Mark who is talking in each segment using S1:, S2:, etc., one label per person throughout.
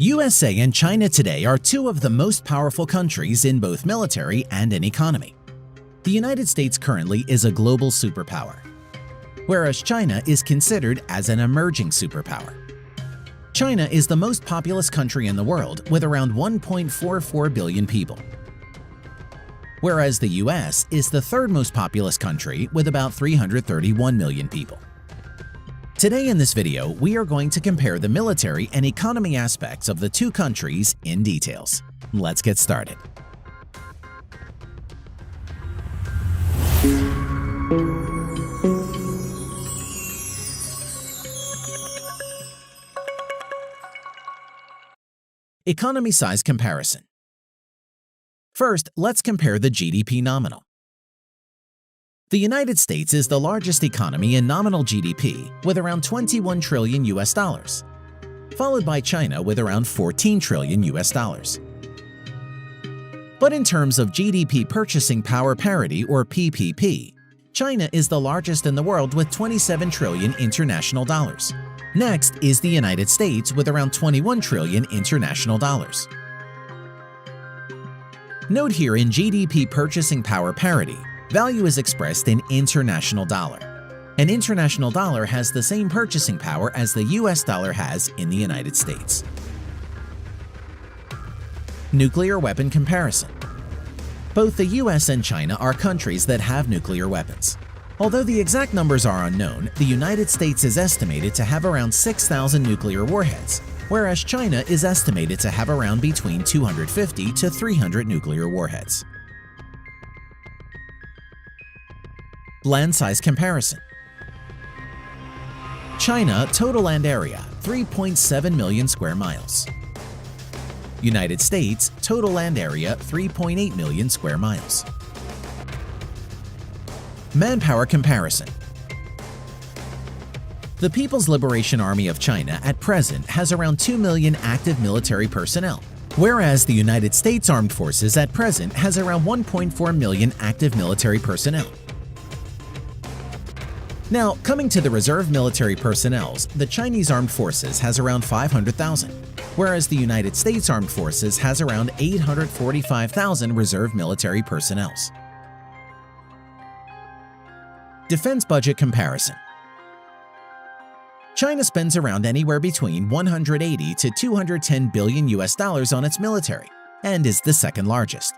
S1: USA and China today are two of the most powerful countries in both military and in economy. The United States currently is a global superpower, whereas China is considered as an emerging superpower. China is the most populous country in the world with around 1.44 billion people, whereas the US is the third most populous country with about 331 million people. Today in this video, we are going to compare the military and economy aspects of the two countries in details. Let's get started. Economy size comparison. First, let's compare the GDP nominal. The United States is the largest economy in nominal GDP with around 21 trillion US dollars, followed by China with around 14 trillion US dollars. But in terms of GDP purchasing power parity or PPP, China is the largest in the world with 27 trillion international dollars. Next is the United States with around 21 trillion international dollars. Note here in GDP purchasing power parity, value is expressed in international dollar. An international dollar has the same purchasing power as the US dollar has in the United States. Nuclear weapon comparison. Both the US and China are countries that have nuclear weapons. Although the exact numbers are unknown, the United States is estimated to have around 6,000 nuclear warheads, whereas China is estimated to have around between 250 to 300 nuclear warheads. Land size comparison. China total land area 3.7 million square miles. United States total land area 3.8 million square miles. Manpower comparison. The People's Liberation Army of China at present has around 2 million active military personnel, whereas the United States Armed Forces at present has around 1.4 million active military personnel. Now, coming to the reserve military personnel, the Chinese Armed Forces has around 500,000, whereas the United States Armed Forces has around 845,000 reserve military personnel. Defense budget comparison. China spends around anywhere between 180 to 210 billion US dollars on its military and is the second largest,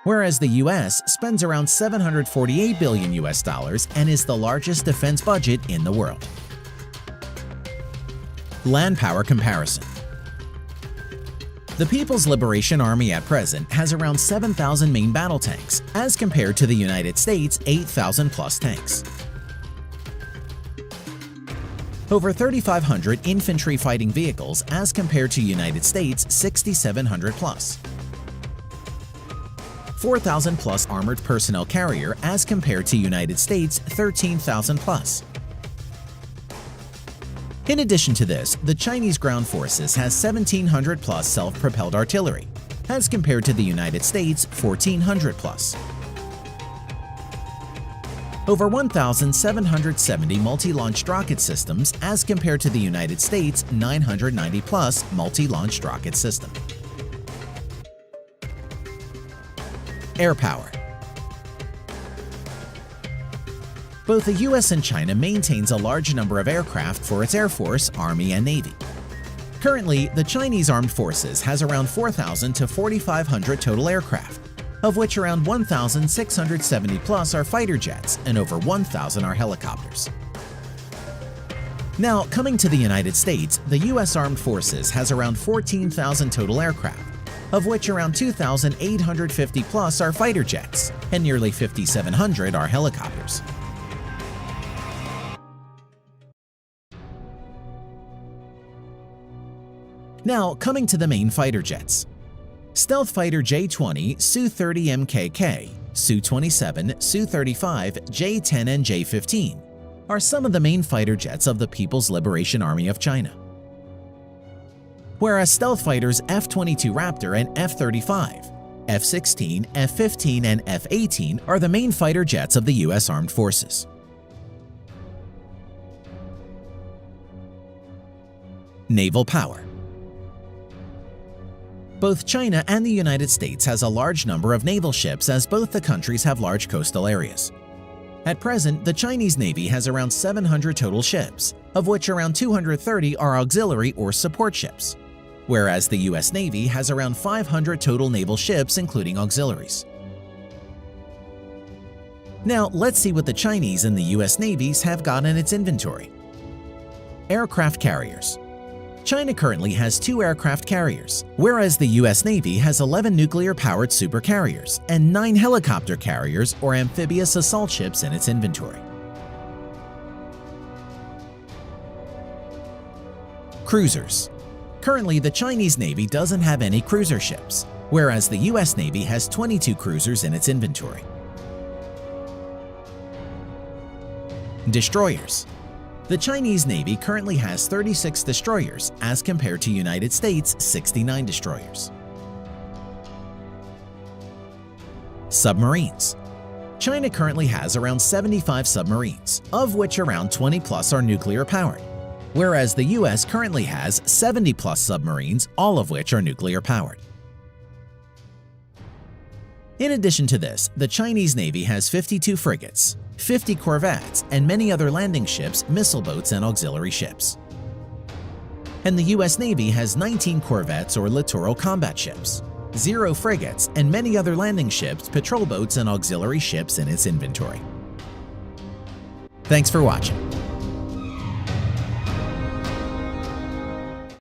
S1: whereas the US spends around 748 billion US dollars and is the largest defense budget in the world. Land power comparison. The People's Liberation Army at present has around 7,000 main battle tanks, as compared to the United States' 8,000 plus tanks. Over 3,500 infantry fighting vehicles as compared to United States' 6,700 plus. 4,000 plus armored personnel carrier as compared to United States' 13,000 plus. In addition to this, the Chinese ground forces has 1,700 plus self-propelled artillery, as compared to the United States' 1,400 plus. Over 1,770 multi-launched rocket systems as compared to the United States' 990 plus multi-launched rocket system. Air power. Both the US and China maintains a large number of aircraft for its Air Force, Army, and Navy. Currently, the Chinese Armed Forces has around 4,000 to 4,500 total aircraft, of which around 1,670 plus are fighter jets and over 1,000 are helicopters. Now, coming to the United States, the US Armed Forces has around 14,000 total aircraft, of which around 2,850 plus are fighter jets and nearly 5,700 are helicopters. Now, coming to the main fighter jets. Stealth fighter J-20, Su-30 MKK, Su-27, Su-35, J-10 and J-15 are some of the main fighter jets of the People's Liberation Army of China. Whereas stealth fighters F-22 Raptor and F-35, F-16, F-15 and F-18 are the main fighter jets of the US Armed Forces. Naval power. Both China and the United States has a large number of naval ships as both the countries have large coastal areas. At present, the Chinese Navy has around 700 total ships, of which around 230 are auxiliary or support ships, whereas the U.S. Navy has around 500 total naval ships including auxiliaries. Now, let's see what the Chinese and the U.S. Navies have got in its inventory. Aircraft carriers. China currently has 2 aircraft carriers, whereas the U.S. Navy has 11 nuclear-powered supercarriers and 9 helicopter carriers or amphibious assault ships in its inventory. Cruisers. Currently, the Chinese Navy doesn't have any cruiser ships, whereas the U.S. Navy has 22 cruisers in its inventory. Destroyers. The Chinese Navy currently has 36 destroyers as compared to United States' 69 destroyers. Submarines. China currently has around 75 submarines, of which around 20 plus are nuclear powered, whereas the US currently has 70 plus submarines, all of which are nuclear powered. In addition to this, the Chinese Navy has 52 frigates, 50 corvettes, and many other landing ships, missile boats, and auxiliary ships. And the U.S. Navy has 19 corvettes or littoral combat ships, 0 frigates, and many other landing ships, patrol boats, and auxiliary ships in its inventory. Thanks for watching.